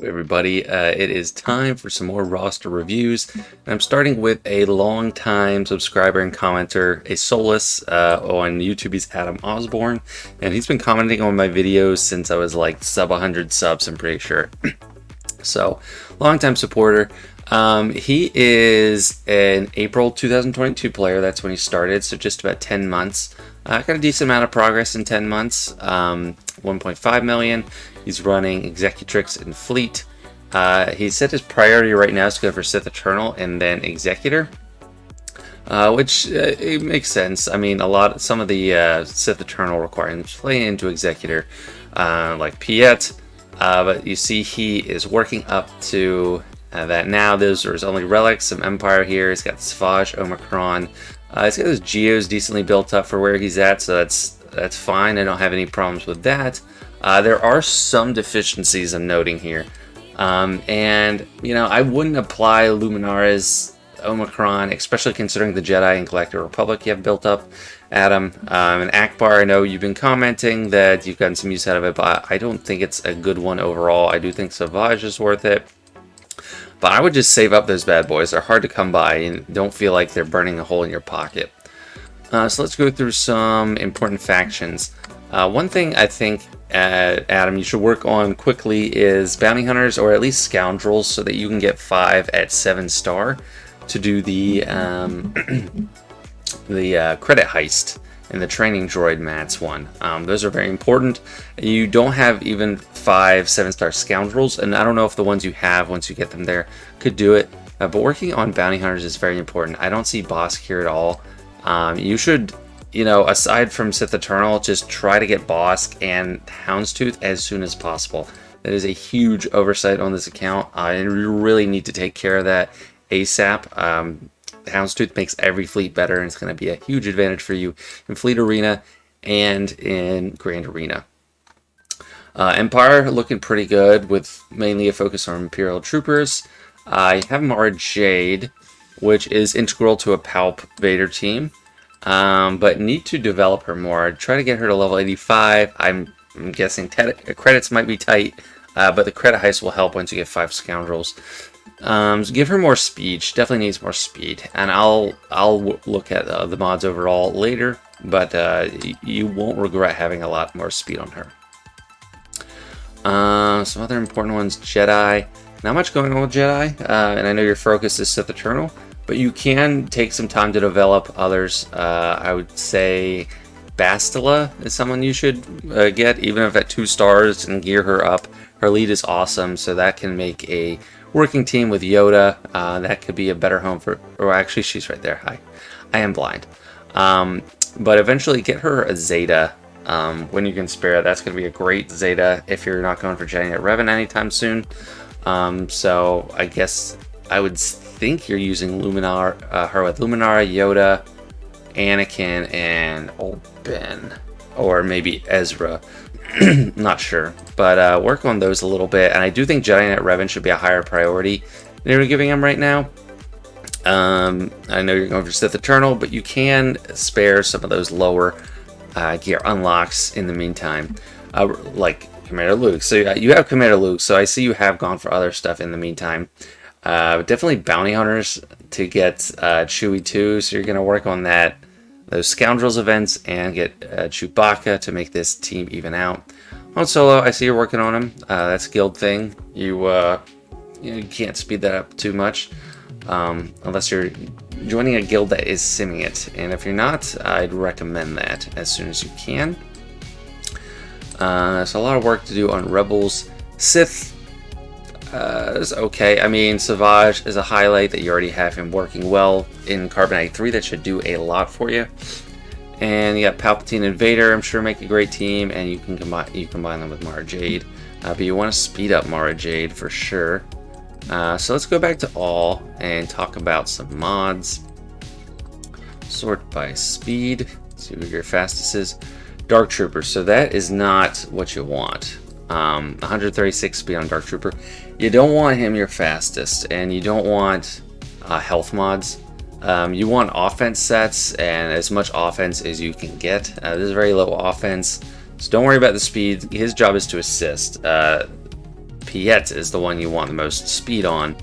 Everybody, it is time for some more roster reviews. And I'm starting with a long-time subscriber and commenter, Asolis, on YouTube. He's Adam Osborne, and he's been commenting on my videos since I was like sub 100 subs, I'm pretty sure. So, long-time supporter. He is an April 2022 player. That's when he started, so just about 10 months. Got a decent amount of progress in 10 months. 1.5 million. He's running Executrix and Fleet. He said his priority right now is to go for Sith Eternal and then Executor, which it makes sense. I mean, some of the Sith Eternal requirements play into Executor, like Piet. But you see, he is working up to that now. There's only relics, some Empire here. He's got Savage, Omicron. He's got his Geos decently built up for where he's at, so that's fine. I don't have any problems with that. There are some deficiencies I'm noting here, and I wouldn't apply Luminara's Omicron, especially considering the Jedi and Galactic Republic you have built up, Adam. And Akbar, I know you've been commenting that you've gotten some use out of it, but I don't think it's a good one overall. I do think Savage is worth it, but I would just save up those bad boys. They're hard to come by and don't feel like they're burning a hole in your pocket. So let's go through some important factions. One thing I think, Adam, you should work on quickly is bounty hunters, or at least scoundrels, so that you can get 5 at 7-star to do the credit heist and the training droid mats one. Those are very important. You don't have even 5 7-star scoundrels, and I don't know if the ones you have once you get them there could do it. But working on bounty hunters is very important. I don't see Bosk here at all. You should, aside from Sith Eternal, just try to get Bosk and Houndstooth as soon as possible. That is a huge oversight on this account, and you really need to take care of that ASAP. Houndstooth makes every fleet better, and it's going to be a huge advantage for you in Fleet Arena and in Grand Arena. Empire looking pretty good, with mainly a focus on Imperial Troopers. I have Mara Jade, which is integral to a Palp Vader team, but need to develop her more. Try to get her to level 85. I'm guessing credits might be tight, but the credit heist will help once you get 5 scoundrels. So give her more speed. She definitely needs more speed, and I'll look at the mods overall later, but you won't regret having a lot more speed on her. Some other important ones: Jedi. Not much going on with Jedi, and I know your focus is Sith Eternal, but you can take some time to develop others. I would say Bastila is someone you should get, even if at 2 stars, and gear her up. Her lead is awesome, so that can make a working team with Yoda. That could be a better home for, or actually she's right there. Hi, I am blind. But eventually get her a Zeta when you can spare it. That's going to be a great Zeta if you're not going for Jedi Knight Revan anytime soon. So I guess I would think you're using her with Luminara, Yoda, Anakin, and Old Ben, or maybe Ezra. Not sure, but work on those a little bit. And I do think Jedi Knight Revan should be a higher priority than you're giving him right now. I know you're going for Sith Eternal, but you can spare some of those lower gear unlocks in the meantime, like Commander Luke. So you have Commander Luke, so I see you have gone for other stuff in the meantime. Definitely bounty hunters to get Chewie 2, so you're going to work on those Scoundrels events and get Chewbacca to make this team even out. Han Solo, I see you're working on him. That's a guild thing. You can't speed that up too much unless you're joining a guild that is simming it. And if you're not, I'd recommend that as soon as you can. So a lot of work to do on Rebels. Sith is okay. I mean, Savage is a highlight that you already have him working well in Carbonite 3. That should do a lot for you. And you got Palpatine and Vader, I'm sure make a great team, and you can combine them with Mara Jade. But you want to speed up Mara Jade for sure. So let's go back to all and talk about some mods. Sort by speed. See who your fastest is. Dark Trooper. So that is not what you want. 136 speed on Dark Trooper. You don't want him your fastest, and you don't want health mods. You want offense sets, and as much offense as you can get. This is very low offense, so don't worry about the speed. His job is to assist. Piet is the one you want the most speed on.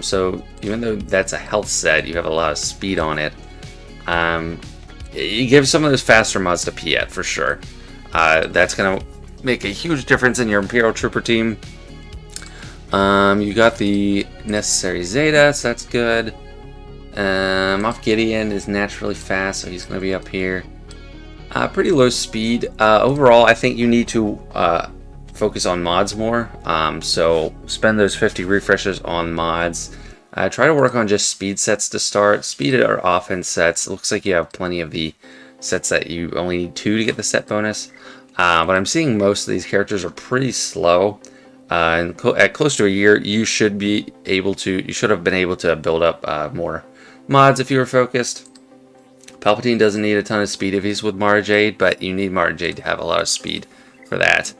So even though that's a health set, you have a lot of speed on it. You give some of those faster mods to Piet for sure. That's going to make a huge difference in your Imperial Trooper team. You got the necessary Zeta, so that's good. Moff Gideon is naturally fast, so he's going to be up here. Pretty low speed. Overall, I think you need to focus on mods more. So spend those 50 refreshes on mods. Try to work on just speed sets to start. Speed or offense sets. It looks like you have plenty of the sets that you only need 2 to get the set bonus. But I'm seeing most of these characters are pretty slow. And at close to a year, you should have been able to build up more mods if you were focused. Palpatine doesn't need a ton of speed if he's with Mara Jade, but you need Mara Jade to have a lot of speed for that.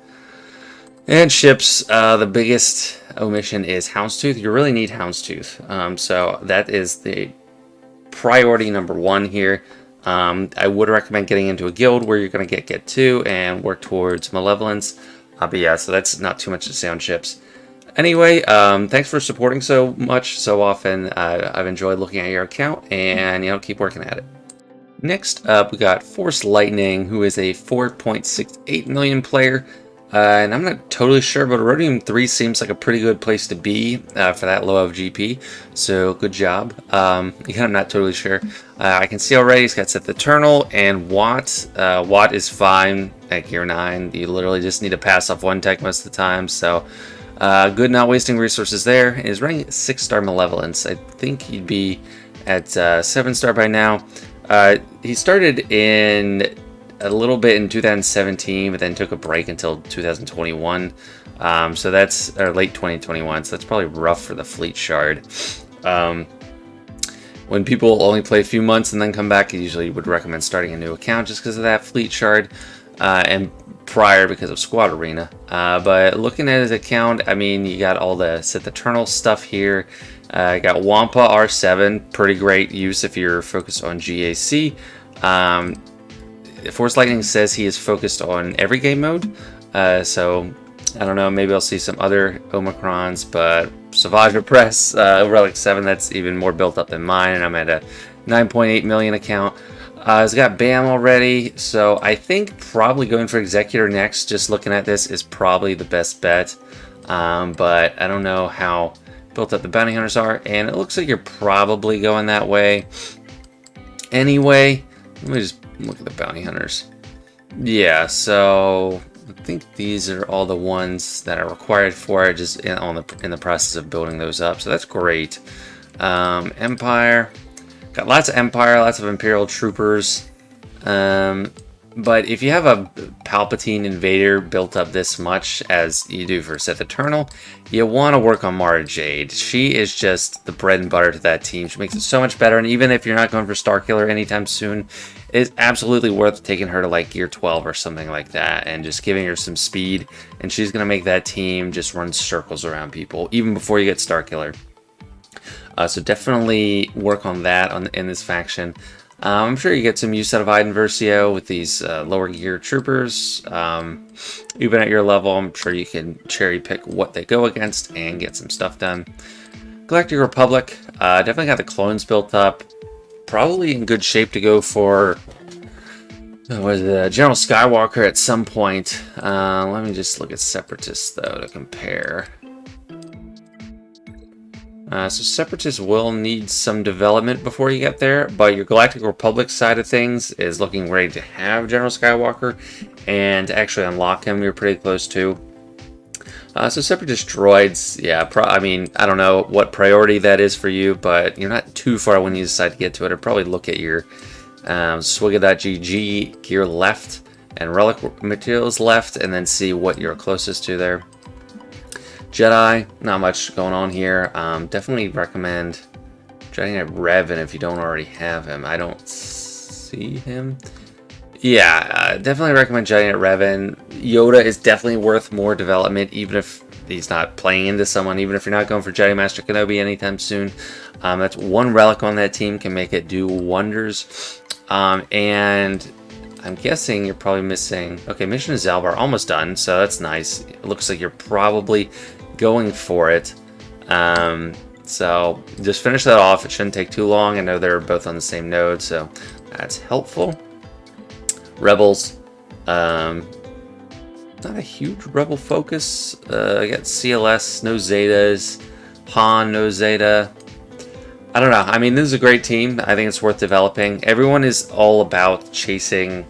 And ships, the biggest omission is Houndstooth. You really need Houndstooth. So that is the priority number 1 here. I would recommend getting into a guild where you're going to get 2 and work towards Malevolence. But yeah, so that's not too much to say on ships. Anyway, thanks for supporting so much, so often. I've enjoyed looking at your account, and keep working at it. Next up, we got forcelightning, who is a 4.68 million player. And I'm not totally sure, but Rhodium 3 seems like a pretty good place to be for that low of GP. So good job. I'm not totally sure. I can see already he's got Sith Eternal and Watt. Watt is fine at Gear 9. You literally just need to pass off 1 tech most of the time. So good, not wasting resources there. And he's running 6-star Malevolence. I think he'd be at 7-star by now. He started in a little bit in 2017, but then took a break until 2021. So that's late 2021. So that's probably rough for the Fleet Shard. When people only play a few months and then come back, I usually would recommend starting a new account just because of that Fleet Shard, and prior because of Squad Arena. But looking at his account, I mean, you got all the Sith Eternal stuff here. You got Wampa R7, pretty great use if you're focused on GAC. forcelightning says he is focused on every game mode, so I don't know, maybe I'll see some other Omicrons, but Savage Repress, Relic 7, that's even more built up than mine, and I'm at a 9.8 million account. It's got BAM already, so I think probably going for Executor next, just looking at this, is probably the best bet. But I don't know how built up the bounty hunters are, and it looks like you're probably going that way. Anyway, let me just look at the bounty hunters. Yeah, so I think these are all the ones that are required for it, just in the process of building those up, so that's great. Empire, got lots of Empire, lots of Imperial troopers. But if you have a Palpatine Invader built up this much as you do for Sith Eternal, you want to work on Mara Jade. She is just the bread and butter to that team. She makes it so much better, and even if you're not going for Starkiller anytime soon, it's absolutely worth taking her to like Gear 12 or something like that and just giving her some speed, and she's going to make that team just run circles around people, even before you get Starkiller. So definitely work on that in this faction. I'm sure you get some use out of Iden Versio with these lower gear troopers. Even at your level, I'm sure you can cherry pick what they go against and get some stuff done. Galactic Republic, definitely got the clones built up. Probably in good shape to go for General Skywalker at some point. Let me just look at Separatists though to compare. So Separatists will need some development before you get there, but your Galactic Republic side of things is looking ready to have General Skywalker, and to actually unlock him, you're pretty close to. So Separatist droids, yeah, I mean, I don't know what priority that is for you, but you're not too far when you decide to get to it. I'd probably look at your Swigga.gg gear left and relic materials left, and then see what you're closest to there. Jedi, not much going on here. Definitely recommend Jedi Knight Revan if you don't already have him. I don't see him. Yeah, definitely recommend Jedi Knight Revan. Yoda is definitely worth more development, even if he's not playing into someone, even if you're not going for Jedi Master Kenobi anytime soon. That's one relic on that team can make it do wonders. And I'm guessing you're probably missing... Okay, Mission to Zalbar, almost done, so that's nice. It looks like you're probably going for it. So just finish that off. It shouldn't take too long. I know they're both on the same node, so that's helpful. Rebels. Not a huge Rebel focus. I got CLS, no Zetas. Han, no Zeta. I don't know. I mean, this is a great team. I think it's worth developing. Everyone is all about chasing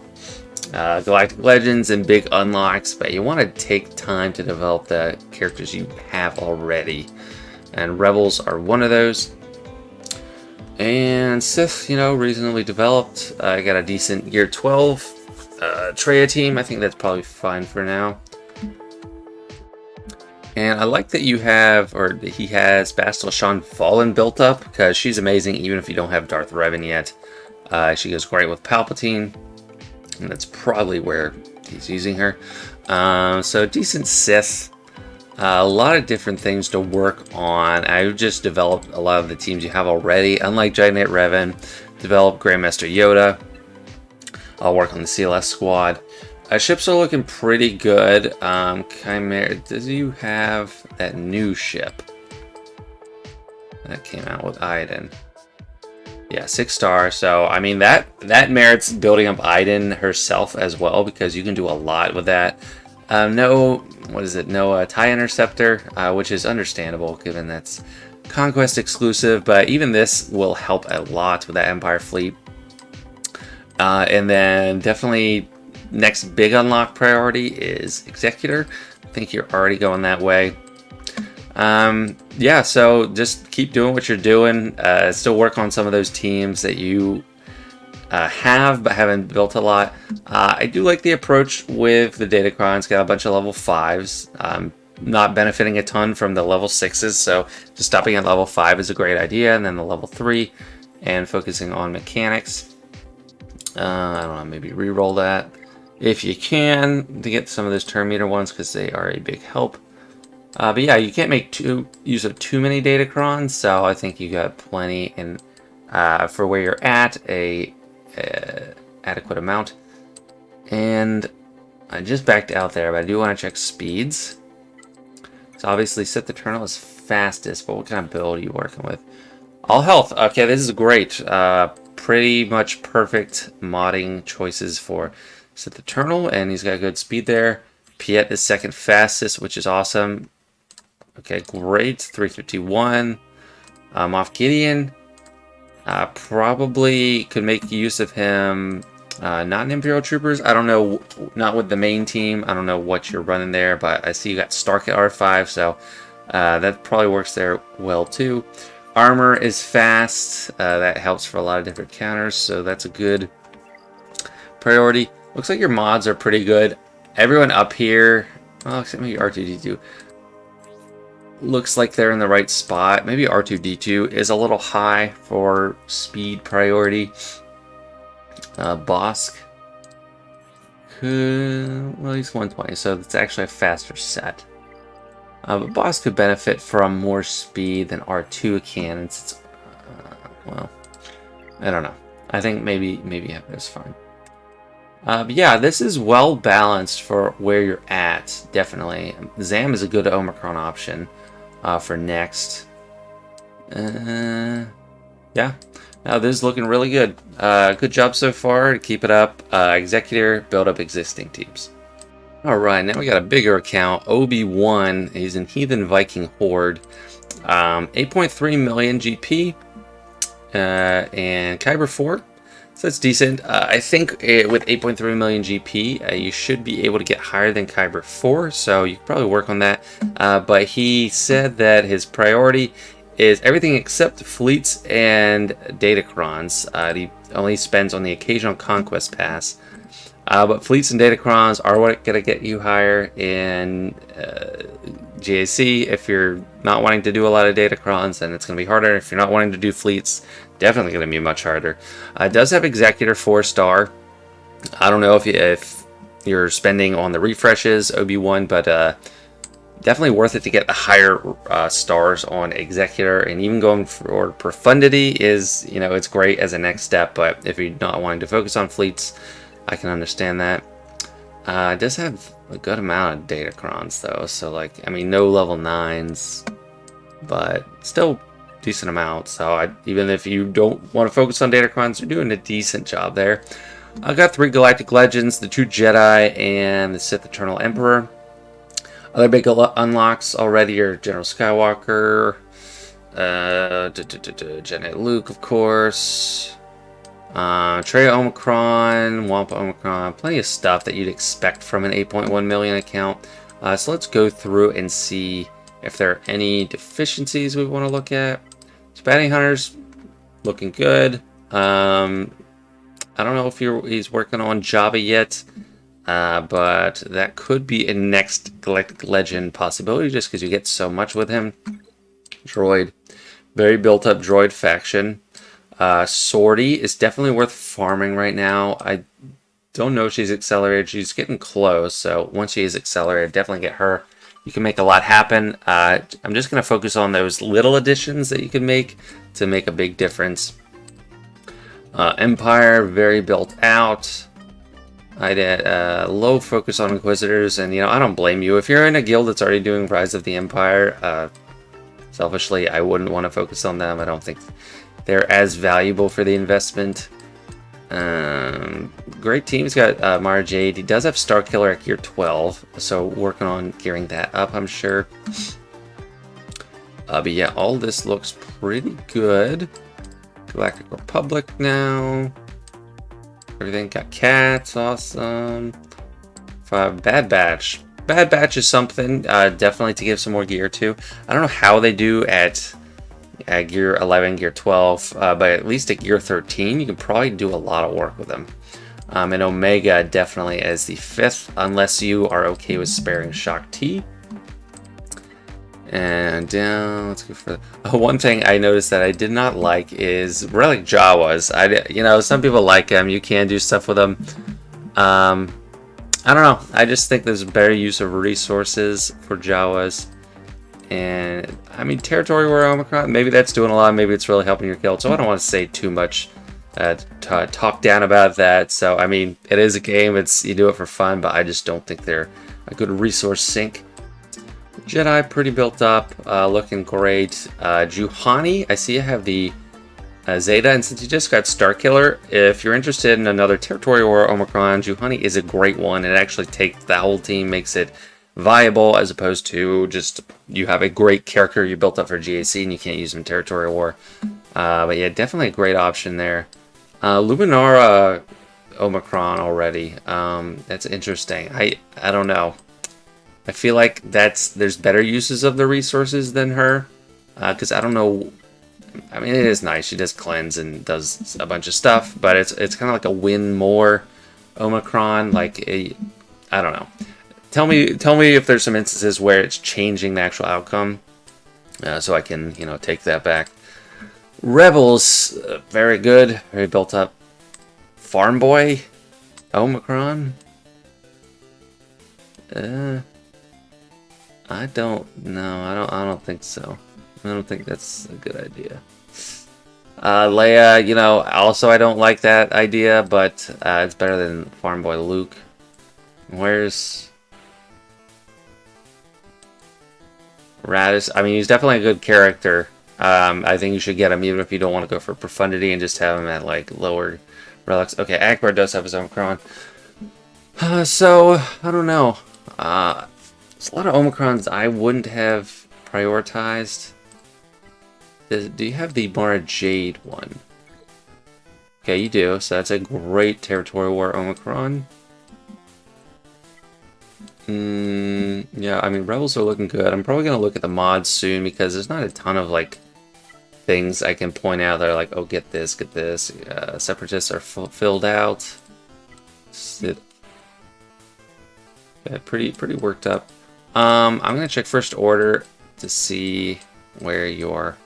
Galactic Legends and big unlocks, but you want to take time to develop the characters you have already. And Rebels are one of those. And Sith, you know, reasonably developed. I got a decent Gear 12 Traya team. I think that's probably fine for now. And I like that you have, or that he has, Bastila Shan Fallen built up, because she's amazing even if you don't have Darth Revan yet. She goes great with Palpatine, and that's probably where he's using her. So decent Sith. A lot of different things to work on. I've just developed a lot of the teams you have already. Unlike Jedi Knight Revan, develop Grandmaster Yoda. I'll work on the CLS squad. Ships are looking pretty good. Chimera, does you have that new ship that came out with Iden? Yeah, 6-star. So I mean that merits building up Iden herself as well, because you can do a lot with that. No, what is it? No TIE Interceptor, which is understandable given that's Conquest exclusive, but even this will help a lot with that Empire fleet. And then definitely next big unlock priority is Executor. I think you're already going that way. Yeah, so just keep doing what you're doing. Still work on some of those teams that you have but haven't built a lot. I do like the approach with the Datacrons. Got a bunch of level 5s. Not benefiting a ton from the level 6s, so just stopping at level 5 is a great idea, and then the level 3 and focusing on mechanics. I don't know, maybe re-roll that if you can to get some of those turn meter ones, because they are a big help. But yeah, you can't make use of too many Datacrons, so I think you got plenty in for where you're at, a adequate amount. And I just backed out there, but I do want to check speeds. So obviously Sith Eternal is fastest, but what kind of build are you working with? All health. Okay, this is great. Pretty much perfect modding choices for Sith Eternal, and he's got good speed there. Piet is second fastest, which is awesome. Okay, great. 351. Moff Gideon. Probably could make use of him. Not in Imperial Troopers. I don't know. Not with the main team. I don't know what you're running there, but I see you got Stark at R5, so that probably works there well too. Armor is fast. That helps for a lot of different counters, so that's a good priority. Looks like your mods are pretty good. Everyone up here, well, except maybe R2-D2, looks like they're in the right spot. Maybe R2-D2 is a little high for speed priority. Bosk, well, he's 120, so it's actually a faster set. But Bosk could benefit from more speed than R2 can. It's well, I don't know. I think maybe yeah, that's fine. But yeah, this is well balanced for where you're at. Definitely, Zam is a good Omicron option for next. Yeah. Now this is looking really good. Good job so far. Keep it up. Executor, build up existing teams. Alright, now we got a bigger account. Obi-Wan. He's in Heathen Viking Horde. 8.3 million GP. And Kyber 4. So that's decent. I think with 8.3 million GP, you should be able to get higher than Kyber 4. So you can probably work on that. But he said that his priority is everything except fleets and Datacrons. He only spends on the occasional Conquest Pass. But fleets and Datacrons are what going to get you higher in GAC. If you're not wanting to do a lot of Datacrons, then it's going to be harder. If you're not wanting to do fleets, definitely going to be much harder. It does have Executor 4-star. I don't know if you're spending on the refreshes, Obi-Wan, but definitely worth it to get the higher stars on Executor, and even going for profundity is, you know, it's great as a next step. But if you're not wanting to focus on fleets, I can understand that. It does have a good amount of Datacrons though, so like, I mean, no level 9s, but still decent amount. So even if you don't want to focus on Datacrons, you're doing a decent job there. I got 3 Galactic Legends, the 2 Jedi, and the Sith Eternal Emperor. Other big unlocks already are General Skywalker, Jedi Luke, of course, Trey Omicron, Wampa Omicron, plenty of stuff that you'd expect from an 8.1 million account. So let's go through and see if there are any deficiencies we want to look at. So Bounty Hunter's looking good. I don't know if he's working on Java yet, but that could be a next Galactic Legend possibility just because you get so much with him. Droid. Very built up droid faction. Sortie is definitely worth farming right now. I don't know if she's accelerated. She's getting close, so once she is accelerated, definitely get her. You can make a lot happen. I'm just going to focus on those little additions that you can make to make a big difference. Empire, very built out. I did low focus on Inquisitors, and I don't blame you. If you're in a guild that's already doing Rise of the Empire, selfishly, I wouldn't want to focus on them. I don't think they're as valuable for the investment. Great team. He's got Mara Jade. He does have Starkiller at gear 12, so working on gearing that up, I'm sure. But yeah, all this looks pretty good. Galactic Republic now. Everything got cats, awesome. Bad Batch. Bad Batch is something definitely to give some more gear to. I don't know how they do at gear 11, gear 12, but at least at gear 13, you can probably do a lot of work with them. And Omega definitely as the 5th, unless you are okay with sparing Shock T. And down, let's go for one thing I noticed that I did not like is relic Jawas. Some people like them. You can do stuff with them. I don't know. I just think there's better use of resources for Jawas. And I mean, Territory War Omicron, maybe that's doing a lot. Maybe it's really helping your guild. So I don't want to say too much, talk down about that. So I mean, it is a game. You do it for fun, but I just don't think they're a good resource sink. Jedi pretty built up, looking great. Juhani, I see you have the Zeta, and since you just got Starkiller, if you're interested in another Territory War Omicron, Juhani is a great one. It actually takes the whole team, makes it viable as opposed to just you have a great character you built up for GAC and you can't use them in Territory War. But yeah, definitely a great option there. Luminara Omicron already. That's interesting. I don't know. I feel like there's better uses of the resources than her, because I don't know. I mean, it is nice. She does cleanse and does a bunch of stuff, but it's kind of like a win more Omicron. I don't know. Tell me if there's some instances where it's changing the actual outcome, so I can take that back. Rebels, very good, very built up. Farm Boy, Omicron. I don't know. I don't think so. I don't think that's a good idea. Leia, also I don't like that idea, but it's better than Farm Boy Luke. Where's Radis? I mean, he's definitely a good character. I think you should get him even if you don't want to go for profundity and just have him at lower relics. Okay, Akbar does have his own Omicron. So I don't know. There's a lot of Omicrons I wouldn't have prioritized. Do you have the Mara Jade one? Okay, you do. So that's a great Territory War Omicron. Yeah, I mean, Rebels are looking good. I'm probably going to look at the mods soon because there's not a ton of, things I can point out that are like, oh, get this, get this. Separatists are filled out. Yeah, pretty worked up. I'm going to check First Order to see where your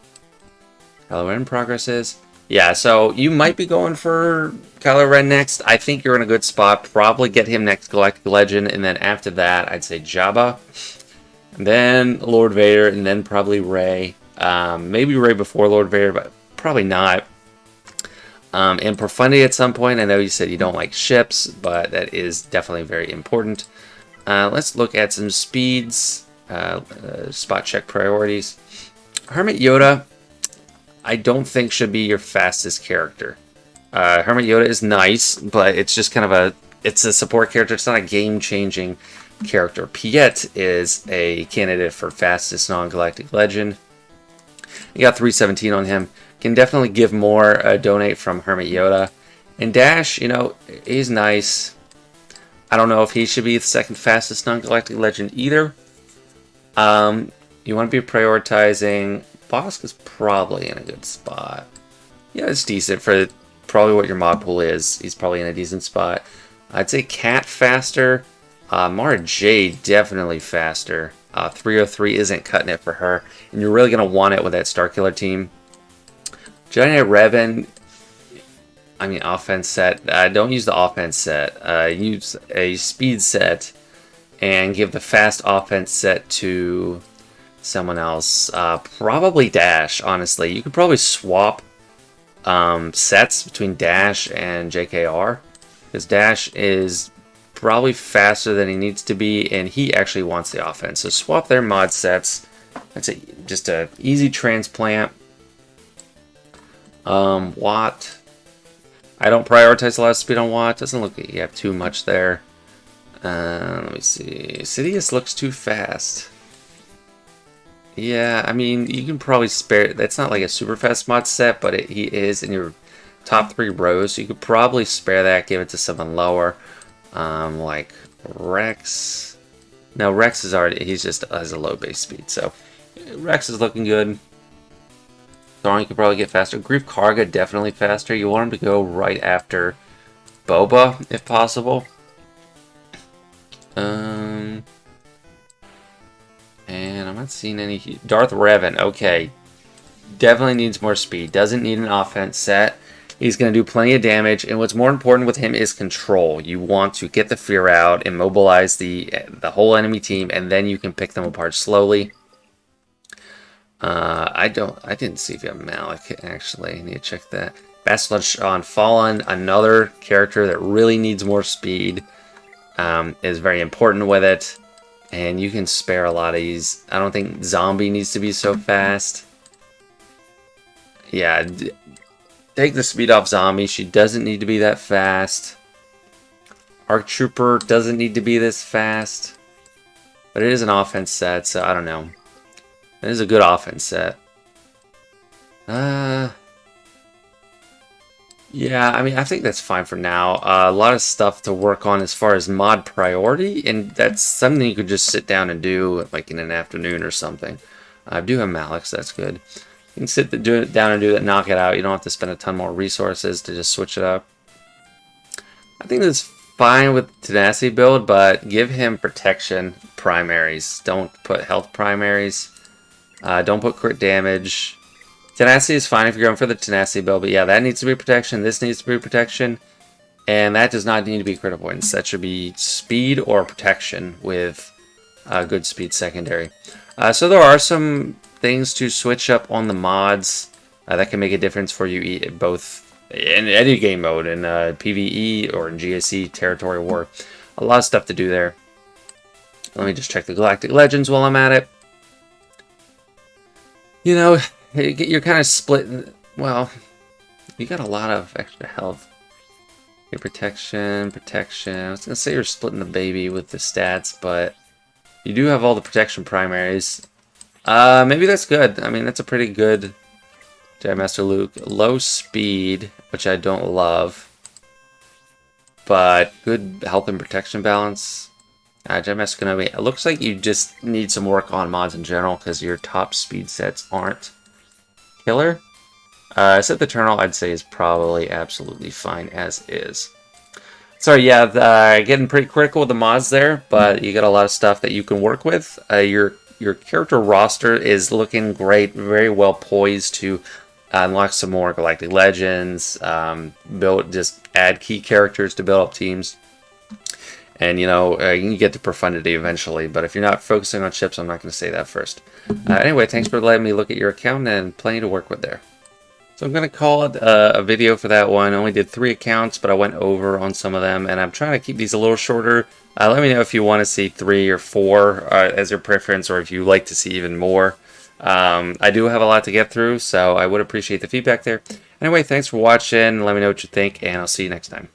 Kylo Ren progress is. Yeah, so you might be going for Kylo Ren next. I think you're in a good spot. Probably get him next Galactic Legend, and then after that, I'd say Jabba. And then Lord Vader, and then probably Rey. Maybe Rey before Lord Vader, but probably not. And profundity at some point. I know you said you don't like ships, but that is definitely very important. Let's look at some speeds, spot check priorities. Hermit Yoda, I don't think should be your fastest character. Hermit Yoda is nice, but it's just kind of it's a support character. It's not a game-changing character. Piet is a candidate for fastest non-galactic legend. You got 317 on him. Can definitely give more donate from Hermit Yoda. And Dash, you know, he's nice. I don't know if he should be the second fastest non-galactic legend either. You want to be prioritizing. Bosk is probably in a good spot. Yeah, it's decent for probably what your mod pool is. He's probably in a decent spot. I'd say Cat faster. Mara Jade definitely faster. 303 isn't cutting it for her. And you're really going to want it with that Starkiller team. Jedi Knight Revan, I mean offense set. Don't use the offense set. Use a speed set and give the fast offense set to someone else. Probably Dash, honestly. You could probably swap sets between Dash and JKR. Because Dash is probably faster than he needs to be, and he actually wants the offense. So swap their mod sets. That's just a easy transplant. Watt. I don't prioritize a lot of speed on Watt. Doesn't look like you have too much there. Let me see. Sidious looks too fast. Yeah, I mean, you can probably spare. That's not like a super fast mod set, but he is in your top 3 rows. So you could probably spare that, give it to someone lower. Like Rex. No, Rex is already. He just has a low base speed. So Rex is looking good. Thorin could probably get faster. Grief Karga definitely faster. You want him to go right after Boba, if possible. And I'm not seeing any... Darth Revan, okay. Definitely needs more speed. Doesn't need an offense set. He's going to do plenty of damage. And what's more important with him is control. You want to get the fear out, immobilize the whole enemy team, and then you can pick them apart slowly. I didn't see if you have Malik, actually. I need to check that. Bastila on Fallen, another character that really needs more speed. Is very important with it. And you can spare a lot of these. I don't think Zombie needs to be so fast. Yeah, take the speed off Zombie. She doesn't need to be that fast. Arc Trooper doesn't need to be this fast. But it is an offense set, so I don't know. It is a good offense set. Yeah, I mean, I think that's fine for now. A lot of stuff to work on as far as mod priority, and that's something you could just sit down and do, like in an afternoon or something. I do have Malik, so that's good. You can sit down and do that, knock it out. You don't have to spend a ton more resources to just switch it up. I think that's fine with Tenacity build, but give him protection primaries. Don't put health primaries. Don't put crit damage. Tenacity is fine if you're going for the Tenacity build, but yeah, that needs to be protection. This needs to be protection. And that does not need to be crit avoidance. That should be speed or protection with good speed secondary. So there are some things to switch up on the mods that can make a difference for you both in any game mode, in PvE or in GSE, Territory War. A lot of stuff to do there. Let me just check the Galactic Legends while I'm at it. You know, you're kind of split. Well, you got a lot of extra health. Your protection. I was going to say you're splitting the baby with the stats, but you do have all the protection primaries. Maybe that's good. I mean, that's a pretty good Jedi Master Luke. Low speed, which I don't love, but good health and protection balance. Jedi Master Kenobi. It looks like you just need some work on mods in general because your top speed sets aren't killer. Sith Eternal, I'd say, is probably absolutely fine as is. So yeah, getting pretty critical with the mods there, but you got a lot of stuff that you can work with. Your character roster is looking great, very well poised to unlock some more Galactic Legends, just add key characters to build up teams. And, you know, you can get to profundity eventually, but if you're not focusing on ships, I'm not going to say that first. Anyway, thanks for letting me look at your account and plenty to work with there. So I'm going to call it a video for that one. I only did 3 accounts, but I went over on some of them, and I'm trying to keep these a little shorter. Let me know if you want to see 3 or 4 as your preference, or if you like to see even more. I do have a lot to get through, so I would appreciate the feedback there. Anyway, thanks for watching. Let me know what you think, and I'll see you next time.